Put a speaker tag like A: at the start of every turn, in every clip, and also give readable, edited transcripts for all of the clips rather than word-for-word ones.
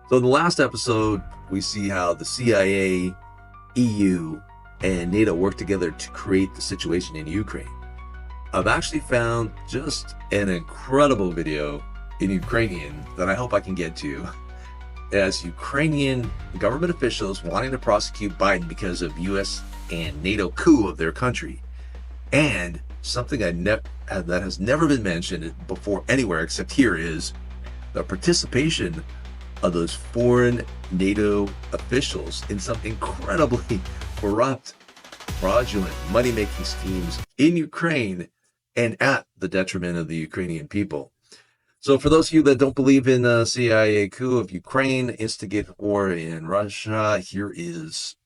A: So in the last episode, we see how the CIA, EU, and NATO work together to create the situation in Ukraine. I've actually found just an incredible video in Ukrainian that I hope I can get to, as Ukrainian government officials wanting to prosecute Biden because of US and NATO coup of their country. And something that has never been mentioned before anywhere except here is the participation of those foreign NATO officials in some incredibly corrupt, fraudulent money-making schemes in Ukraine and at the detriment of the Ukrainian people. So for those of you that don't believe in the CIA coup of Ukraine, instigate war in Russia, here is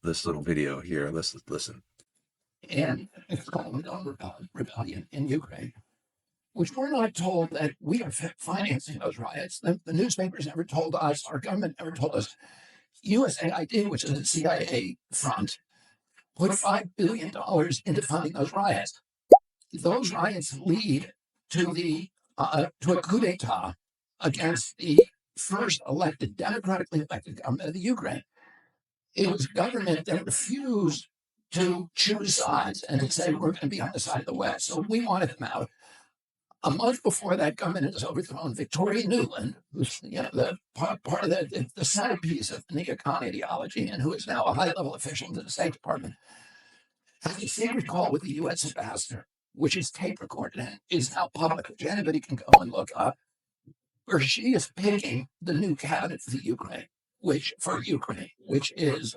A: this little video here. Let's listen.
B: And it's called rebellion in Ukraine, which we're not told that we are financing those riots. The newspapers never told us, our government never told us. USAID, which is a CIA front, put $5 billion into funding those riots. Those riots lead to a coup d'etat against the first democratically elected government of the Ukraine. It was a government that refused to choose sides and to say, we're going to be on the side of the West. So we wanted them out. A month before that government is overthrown, Victoria Nuland, who's the part of the centerpiece of the neocon ideology and who is now a high-level official in the State Department, has a secret call with the U.S. ambassador, which is tape recorded and is now public, which anybody can go and look up, where she is picking the new cabinet for Ukraine, which is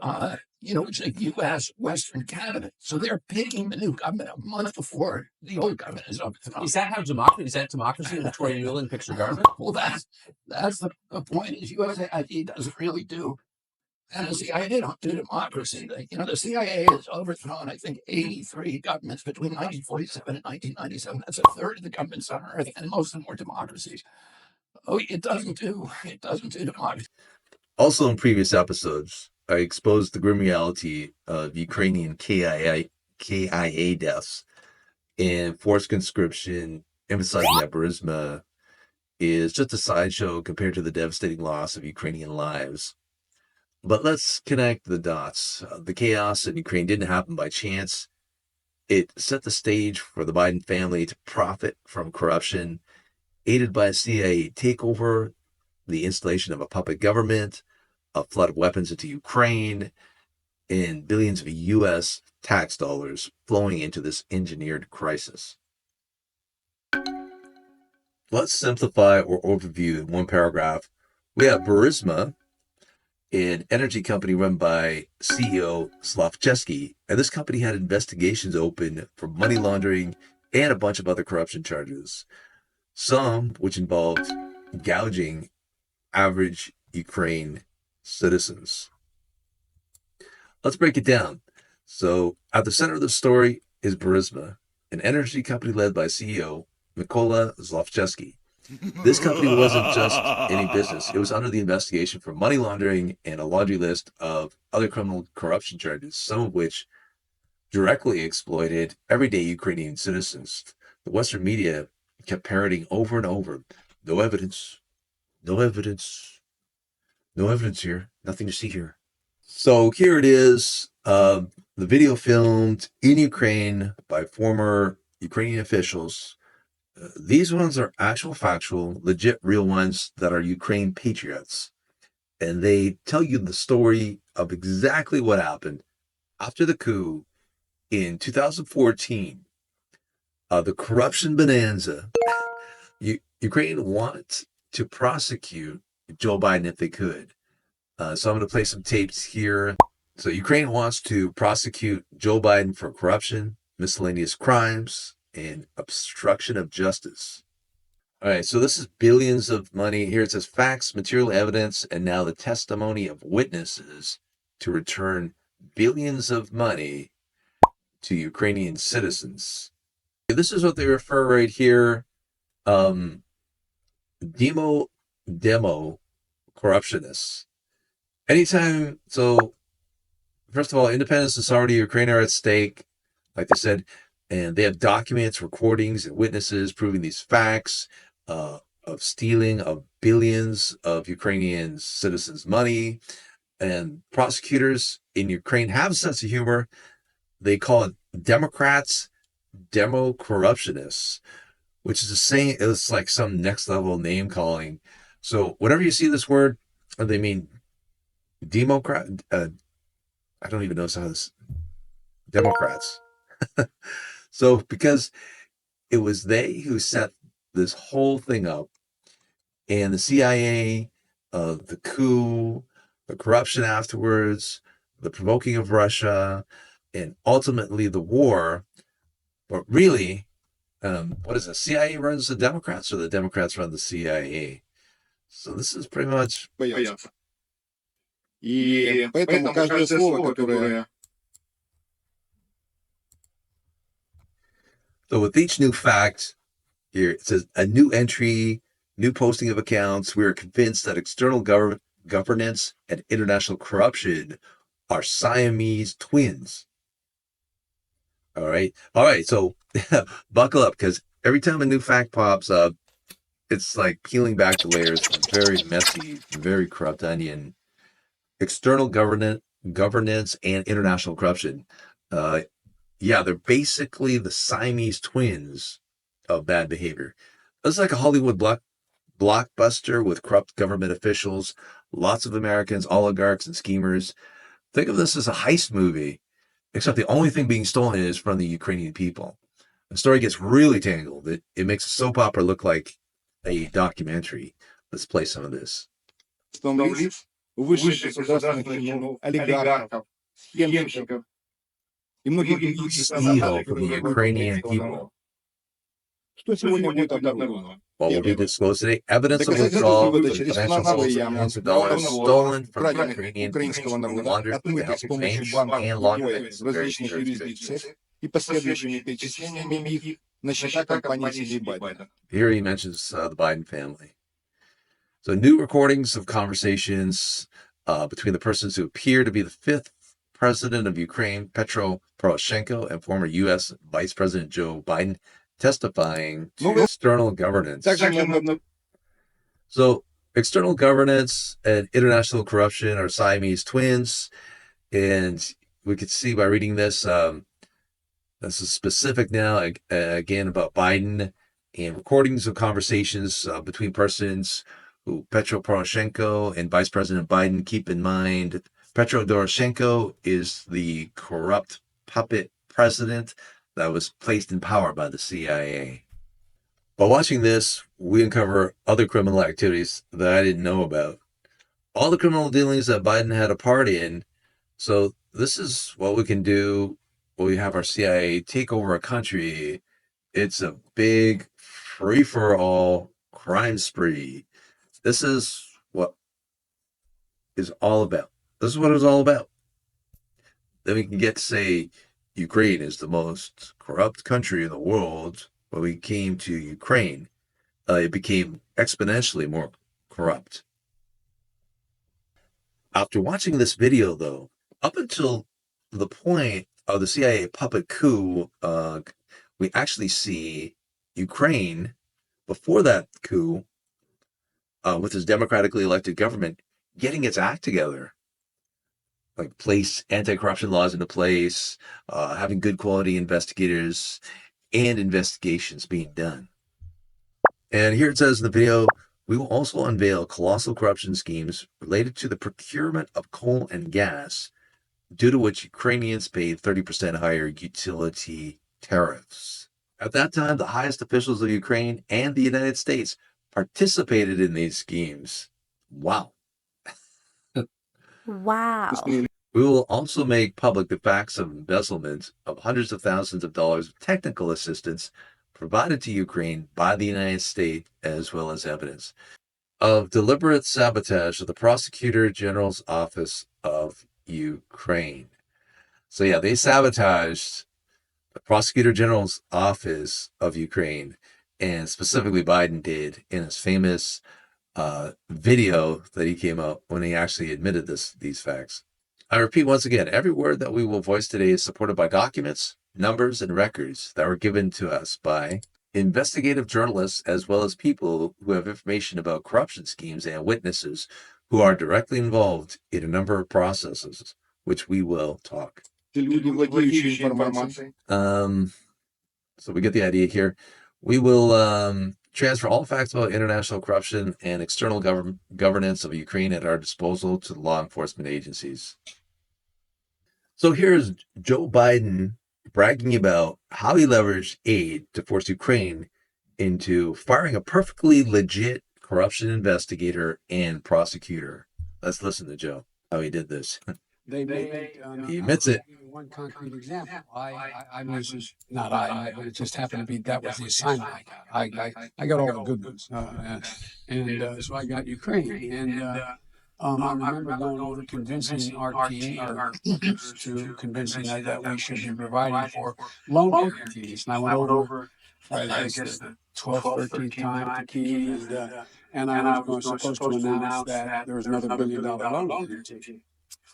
B: which is a U.S. Western cabinet. So they're picking the new government a month before the old government is overthrown.
C: Is that how democracy? Is that democracy? Victoria Nuland picks her government.
B: Well, that's the point. Is USAID doesn't really do, and the CIA don't do democracy. The CIA has overthrown, I think, 83 governments between 1947 and 1997. That's a third of the governments on Earth, and most of them were democracies. Oh, it doesn't do democracy.
A: Also, in previous episodes, I exposed the grim reality of Ukrainian KIA deaths and forced conscription, emphasizing that Burisma is just a sideshow compared to the devastating loss of Ukrainian lives. But let's connect the dots. The chaos in Ukraine didn't happen by chance. It set the stage for the Biden family to profit from corruption, aided by a CIA takeover, the installation of a puppet government, a flood of weapons into Ukraine, and billions of U.S. tax dollars flowing into this engineered crisis. Let's simplify or overview in one paragraph. We have Burisma, an energy company run by CEO Slavchevsky, and this company had investigations open for money laundering and a bunch of other corruption charges, some which involved gouging average Ukraine citizens. Let's break it down. So at the center of the story is Burisma, an energy company led by CEO Mykola Zlochevsky. This company wasn't just any business. It was under the investigation for money laundering and a laundry list of other criminal corruption charges, some of which directly exploited everyday Ukrainian citizens. The Western media kept parroting over and over, no evidence, no evidence, no evidence here, nothing to see here. So here it is, the video filmed in Ukraine by former Ukrainian officials. These ones are actual, factual, legit, real ones that are Ukraine patriots. And they tell you the story of exactly what happened after the coup in 2014. The corruption bonanza. Ukraine wanted to prosecute Joe Biden if they could. So I'm going to play some tapes here. So Ukraine wants to prosecute Joe Biden for corruption, miscellaneous crimes, and obstruction of justice. All right, so this is billions of money. Here it says facts, material evidence, and now the testimony of witnesses to return billions of money to Ukrainian citizens. This is what they refer right here. Demo corruptionists. Anytime, so first of all, independence and sovereignty of Ukraine are at stake, like they said, and they have documents, recordings, and witnesses proving these facts. of stealing of billions of Ukrainian citizens' money. And prosecutors in Ukraine have a sense of humor. They call it Democrats, demo corruptionists, which is a saying, it's like some next level name calling. So whenever you see this word, they mean Democrat. I don't even know how this Democrats. So because it was they who set this whole thing up, and the CIA, the coup, the corruption afterwards, the provoking of Russia, and ultimately the war. But really, what is it? CIA runs the Democrats, or the Democrats run the CIA? So this is pretty much.
D: Боятся. И поэтому каждое слово, которое...
A: So with each new fact, here it says a new entry, new posting of accounts. We are convinced that external governance and international corruption are Siamese twins. All right. So buckle up, because every time a new fact pops up, it's like peeling back the layers of a very messy, very corrupt onion. External governance and international corruption. Yeah, they're basically the Siamese twins of bad behavior. It's like a Hollywood blockbuster with corrupt government officials, lots of Americans, oligarchs, and schemers. Think of this as a heist movie, except the only thing being stolen is from the Ukrainian people. The story gets really tangled. It makes a soap opera look like a documentary. Let's play some of this.
D: лиц высших государственных чинов, олигархов, схемщиков и многих других
A: Steal from the Ukrainian people.
D: Что сегодня будет обнародовано?
A: What will be disclosed today? Evidence of withdrawal from financial flows of millions of dollars stolen from the Ukrainian people, laundered with the help of banks and launderers in various jurisdictions.
D: И последующими перечислениями их на счета компании семьи Байдена.
A: Here he mentions the Biden family. So new recordings of conversations between the persons who appear to be the fifth president of Ukraine, Petro Poroshenko, and former U.S. Vice President Joe Biden, testifying to external governance. So external governance and international corruption are Siamese twins. And we could see by reading this, this is specific now, again, about Biden and recordings of conversations between persons who Petro Poroshenko and Vice President Biden. Keep in mind, Petro Poroshenko is the corrupt puppet president that was placed in power by the CIA. By watching this, we uncover other criminal activities that I didn't know about. All the criminal dealings that Biden had a part in. So this is what we can do when we have our CIA take over a country. It's a big free-for-all crime spree. This is what is all about. This is what it was all about. Then we can get to say Ukraine is the most corrupt country in the world. When we came to Ukraine, it became exponentially more corrupt. After watching this video, though, up until the point of the CIA puppet coup, we actually see Ukraine, before that coup, with its democratically elected government, getting its act together. Like place anti-corruption laws into place, having good quality investigators, and investigations being done. And here it says in the video, we will also unveil colossal corruption schemes related to the procurement of coal and gas, due to which Ukrainians paid 30% higher utility tariffs. At that time, the highest officials of Ukraine and the United States participated in these schemes. Wow.
E: Wow.
A: We will also make public the facts of embezzlement of hundreds of thousands of dollars of technical assistance provided to Ukraine by the United States, as well as evidence of deliberate sabotage of the Prosecutor General's Office of Ukraine. So yeah, they sabotaged the Prosecutor General's Office of Ukraine, and specifically Biden did in his famous video that he came out when he actually admitted these facts. I repeat once again, every word that we will voice today is supported by documents, numbers, and records that were given to us by investigative journalists, as well as people who have information about corruption schemes and witnesses who are directly involved in a number of processes, which we will talk.
D: Люди, владеющие информацией.
A: So we get the idea here. We will transfer all facts about international corruption and external governance of Ukraine at our disposal to law enforcement agencies. So here's Joe Biden bragging about how he leveraged aid to force Ukraine into firing a perfectly legit corruption investigator and prosecutor. Let's listen to Joe, how he did this.
E: They made,
A: He admits it.
E: One concrete example. I was not but it just happened to be that was the assignment I got. I got all the good ones, so I got Ukraine, and I remember going over convincing our team, to convincing that we should be providing for loan guarantees, and I went over, I guess, the 12th, 13th time to Kiev, and I was supposed to announce that there was another $1 billion loan guarantee.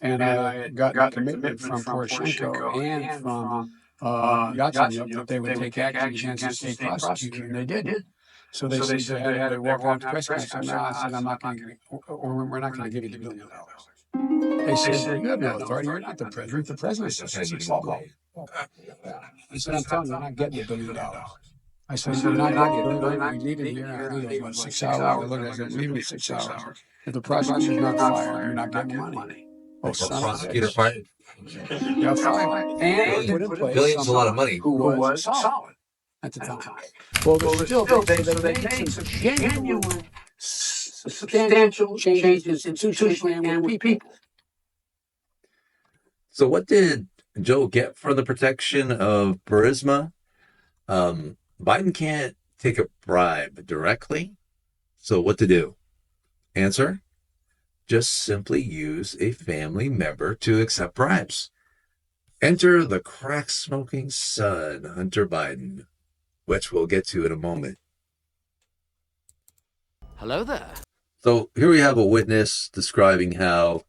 E: And I got a commitment from Poroshenko and from Yatsenyuk that they would take action against the state prosecutor, and they did. So they said I had to walk out to press conference. I said, I'm not going to, or we're not going to give you the $1 billion. They said, you have no authority. You're not the president. The president says it's all gold. I said, I'm telling you, I'm not getting the $1 billion. I said, you're not getting the $1 billion. We leave it here. I think it was about 6 hours. I looked at it, I said, leave it 6 hours. If the prosecutor's not fired, you're not getting money. Oh,
A: Prosecutor fired.
E: Got fired. And put in place
A: Billions is a lot of money.
E: Who was solid at the time. Well, still, they made some genuine, substantial changes institutionally and with people.
A: So what did Joe get for the protection of Burisma? Biden can't take a bribe directly. So what to do? Answer: just simply use a family member to accept bribes. Enter the crack-smoking son, Hunter Biden, which we'll get to in a moment.
C: Hello there.
A: So here we have a witness describing how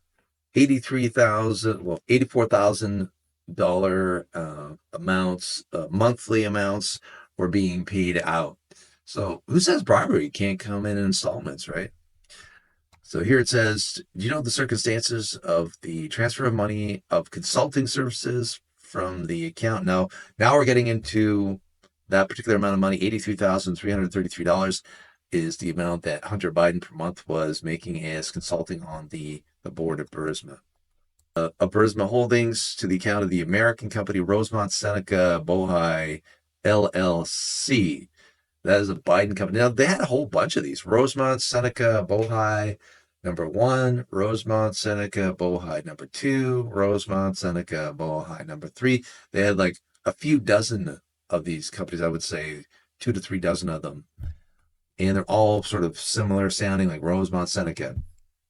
A: $84,000 amounts, monthly amounts, were being paid out. So who says bribery can't come in installments, right? So here it says, do you know the circumstances of the transfer of money of consulting services from the account? Now we're getting into that particular amount of money. $83,333 is the amount that Hunter Biden per month was making as consulting on the board of Burisma. Of Burisma Holdings to the account of the American company Rosemont Seneca Bohai LLC. That is a Biden company. Now, they had a whole bunch of these. Rosemont Seneca Bohai number 1, Rosemont Seneca Bohai number 2, Rosemont Seneca Bohai number 3. They had like a few dozen of these companies, I would say 2 to 3 dozen of them. And they're all sort of similar sounding, like Rosemont Seneca.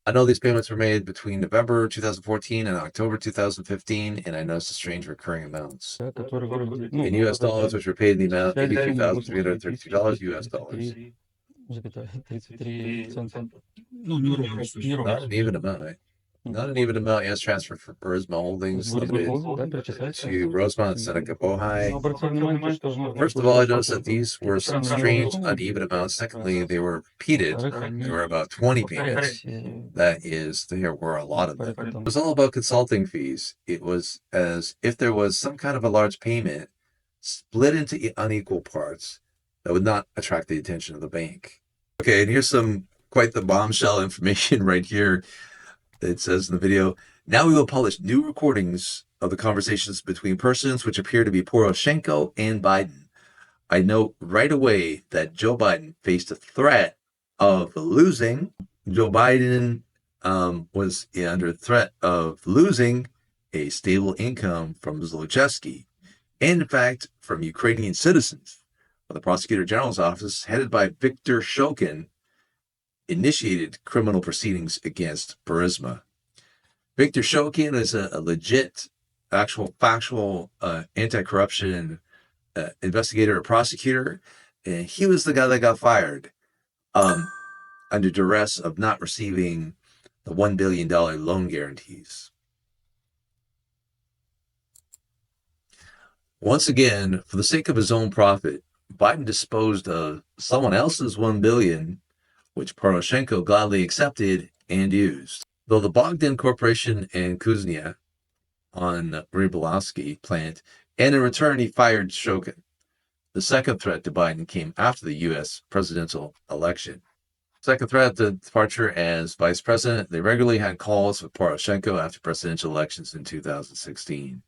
A: I know these payments were made between November 2014 and October 2015, and I noticed strange recurring amounts. In US dollars, which were paid in the amount of $82,333 US dollars. Not an even amount, eh? Not an even amount as transferred from Burisma Holdings Limited to Rosemont Seneca Bohai. First of all, I noticed that these were some strange uneven amounts. Secondly, they were repeated. There were about 20 payments. That is, there were a lot of them. It was all about consulting fees. It was as if there was some kind of a large payment split into unequal parts that would not attract the attention of the bank. Okay, and here's some quite the bombshell information right here. It says in the video, now we will publish new recordings of the conversations between persons which appear to be Poroshenko and Biden. I note right away that Joe Biden faced a threat of losing. Joe Biden was under threat of losing a stable income from Zlochevsky, and in fact from Ukrainian citizens. The Prosecutor General's office, headed by Viktor Shokin, initiated criminal proceedings against Burisma. Viktor Shokin is a legit, factual anti-corruption investigator or prosecutor, and he was the guy that got fired under duress of not receiving the $1 billion loan guarantees. Once again, for the sake of his own profit, Biden disposed of someone else's $1 billion, which Poroshenko gladly accepted and used. Though the Bogdan Corporation and Kuznia on Rybolovsky plant, and in return he fired Shokin. The second threat to Biden came after the U.S. presidential election. Second threat, the departure as vice president. They regularly had calls with Poroshenko after presidential elections in 2016.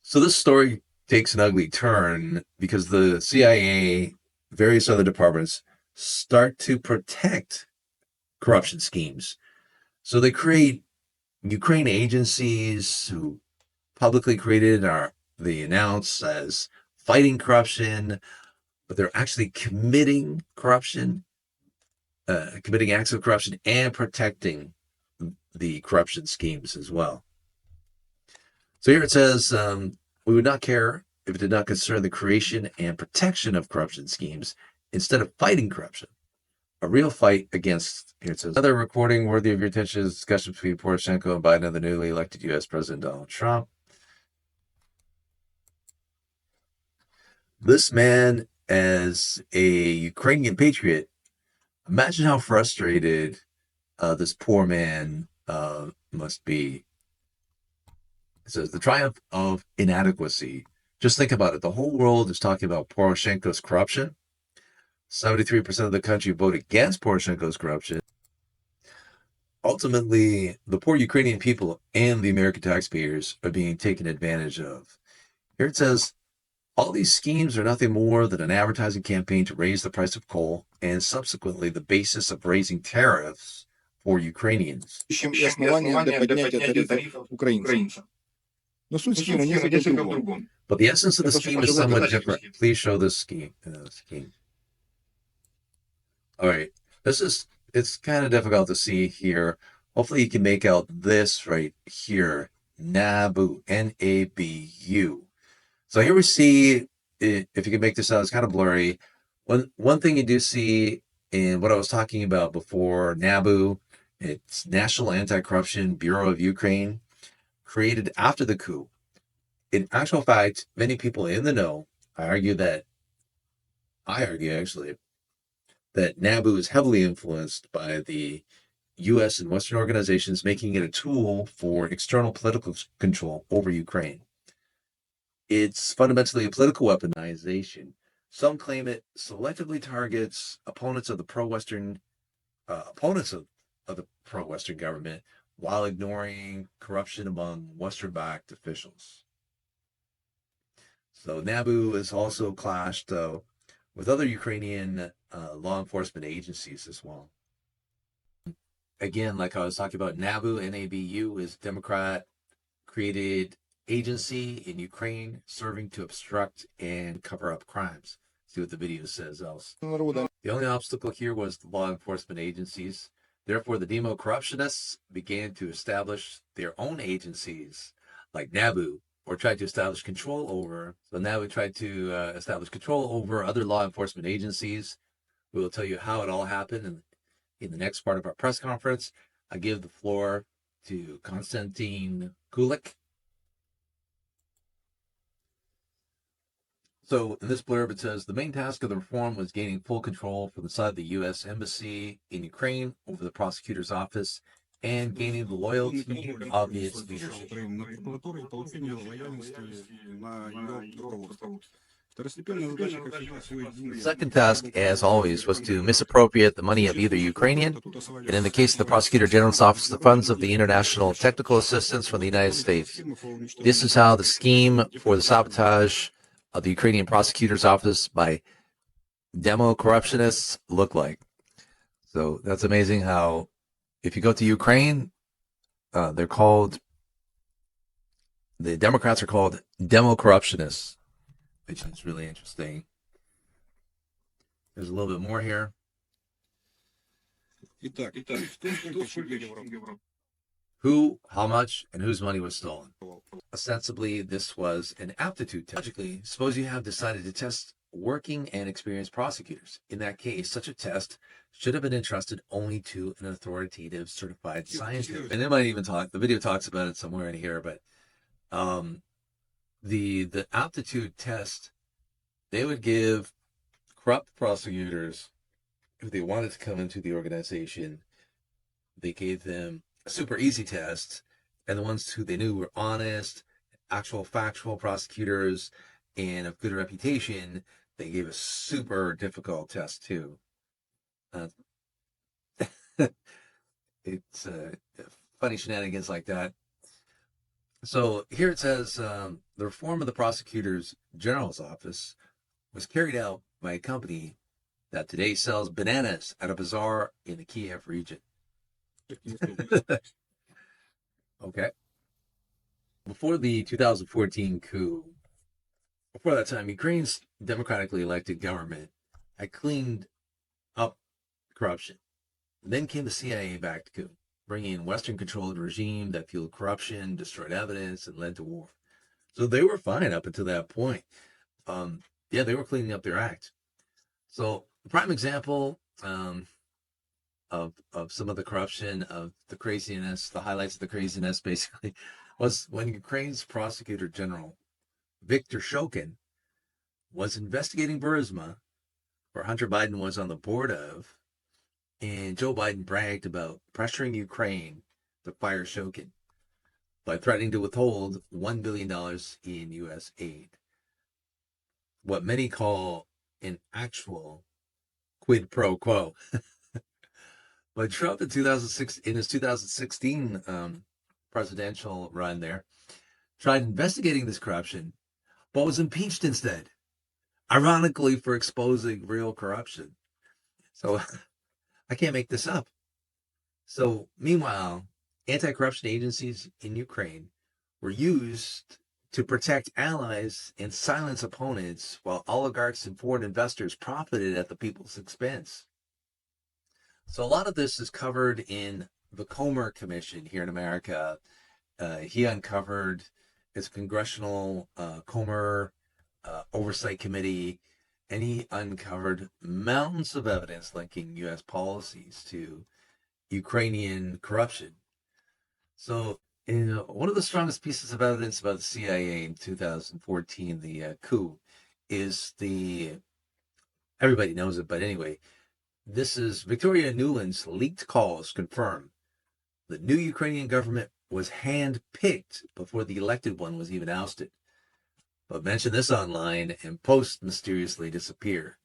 A: So this story takes an ugly turn because the CIA, various other departments, start to protect corruption schemes. So they create Ukraine agencies who publicly created they announce as fighting corruption, but they're actually committing corruption, committing acts of corruption and protecting the corruption schemes as well. So here it says, we would not care if it did not concern the creation and protection of corruption schemes instead of fighting corruption. A real fight against, here it says, another recording worthy of your attention is discussion between Poroshenko and Biden and the newly elected U.S. President Donald Trump. This man, as a Ukrainian patriot, imagine how frustrated this poor man must be. It says, the triumph of inadequacy. Just think about it. The whole world is talking about Poroshenko's corruption. 73% of the country voted against Poroshenko's corruption. Ultimately, the poor Ukrainian people and the American taxpayers are being taken advantage of. Here it says, all these schemes are nothing more than an advertising campaign to raise the price of coal and subsequently the basis of raising tariffs for Ukrainians.
D: И основания для поднятия тарифов украинцам. Но суть схемы несколько в другом.
A: But the essence of the scheme is somewhat different. Please show this scheme. All right, it's kind of difficult to see here. Hopefully you can make out this right here, NABU, N-A-B-U. So here we see, if you can make this out, it's kind of blurry. One thing you do see in what I was talking about before, NABU, it's National Anti-Corruption Bureau of Ukraine, created after the coup. In actual fact, many people in the know, I argue actually, that NABU is heavily influenced by the U.S. and Western organizations, making it a tool for external political control over Ukraine. It's fundamentally a political weaponization. Some claim it selectively targets opponents of the pro-Western the pro-Western government while ignoring corruption among Western-backed officials. So NABU is also clashed with other Ukrainian law enforcement agencies as well. Again, like I was talking about, NABU, N-A-B-U, is Democrat-created agency in Ukraine serving to obstruct and cover up crimes. See what the video says else. The only obstacle here was the law enforcement agencies. Therefore, the demo-corruptionists began to establish their own agencies like NABU, or tried to establish control over. So now we tried to establish control over other law enforcement agencies. We will tell you how it all happened in the next part of our press conference. I give the floor to Konstantin Kulik. So in this blurb, it says, the main task of the reform was gaining full control from the side of the U.S. Embassy in Ukraine over the prosecutor's office and gaining the loyalty of its leadership. The second task, as always, was to misappropriate the money of either Ukrainian, and in the case of the Prosecutor General's Office, the funds of the international technical assistance from the United States. This is how the scheme for the sabotage of the Ukrainian Prosecutor's Office by demo-corruptionists looked like. So that's amazing how, if you go to Ukraine, the Democrats are called demo-corruptionists, which is really interesting. There's a little bit more here. Who, how much, and whose money was stolen? Ostensibly, this was an aptitude test. Logically, suppose you have decided to test working and experienced prosecutors. In that case, such a test should have been entrusted only to an authoritative certified scientist. And it might even talk, the video talks about it somewhere in here, but the aptitude test, they would give corrupt prosecutors, if they wanted to come into the organization, they gave them a super easy test, and the ones who they knew were honest, actual factual prosecutors, and of good reputation, they gave a super difficult test too. It's funny shenanigans like that. So here it says the reform of the prosecutor's general's office was carried out by a company that today sells bananas at a bazaar in the Kiev region. Okay. Before the 2014 coup, before that time, Ukraine's democratically elected government had cleaned up corruption. Then came the CIA-backed coup, bringing in Western-controlled regime that fueled corruption, destroyed evidence, and led to war. So they were fine up until that point. Yeah, they were cleaning up their act. So the prime example of some of the corruption, of the craziness, the highlights of the craziness, basically, was when Ukraine's prosecutor general, Viktor Shokin, was investigating Burisma, where Hunter Biden was on the board of, and Joe Biden bragged about pressuring Ukraine to fire Shokin by threatening to withhold $1 billion in U.S. aid. What many call an actual quid pro quo. But Trump in his 2016 presidential run there, tried investigating this corruption, but was impeached instead, ironically for exposing real corruption. So I can't make this up. So meanwhile, anti-corruption agencies in Ukraine were used to protect allies and silence opponents, while oligarchs and foreign investors profited at the people's expense. So a lot of this is covered in the Comer Commission here in America. He uncovered his congressional Comer Oversight Committee, and he uncovered mountains of evidence linking U.S. policies to Ukrainian corruption. So one of the strongest pieces of evidence about the CIA in 2014, the coup, is everybody knows it, but anyway, this is Victoria Nuland's leaked calls confirm the new Ukrainian government was hand-picked before the elected one was even ousted. But mention this online and posts mysteriously disappear.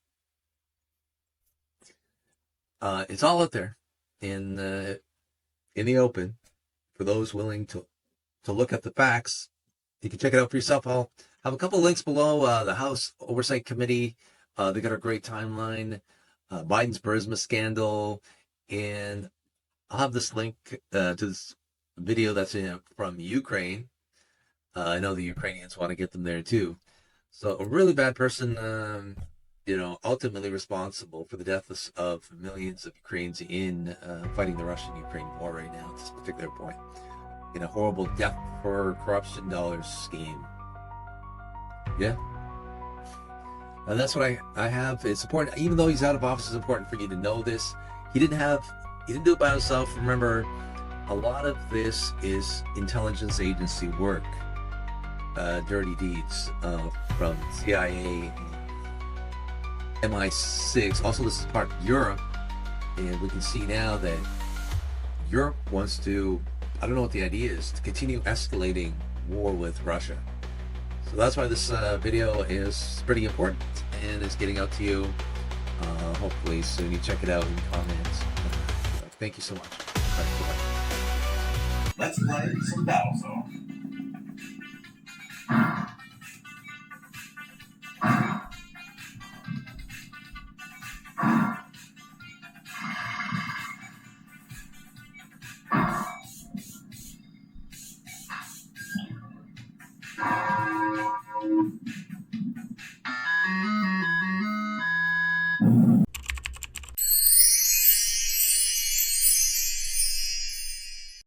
A: It's all out there in the open for those willing to look at the facts. You can check it out for yourself. I'll have a couple of links below. The House Oversight Committee, they got a great timeline. Biden's Burisma scandal, and I'll have this link to this video that's from Ukraine. I know the Ukrainians want to get them there too. So a really bad person, ultimately responsible for the deaths of millions of Ukrainians in fighting the Russian-Ukraine war right now at this particular point, in a horrible death for corruption dollars scheme. Yeah. And that's what I have. It's important, even though he's out of office, it's important for you to know this. He didn't do it by himself. Remember, a lot of this is intelligence agency work, dirty deeds from CIA, MI6. Also, this is part of Europe, and we can see now that Europe wants to, I don't know what the idea is, to continue escalating war with Russia. So that's why this video is pretty important and is getting out to you. Hopefully soon. You check it out in the comments. Thank you so much.
F: Let's play some Battlezone.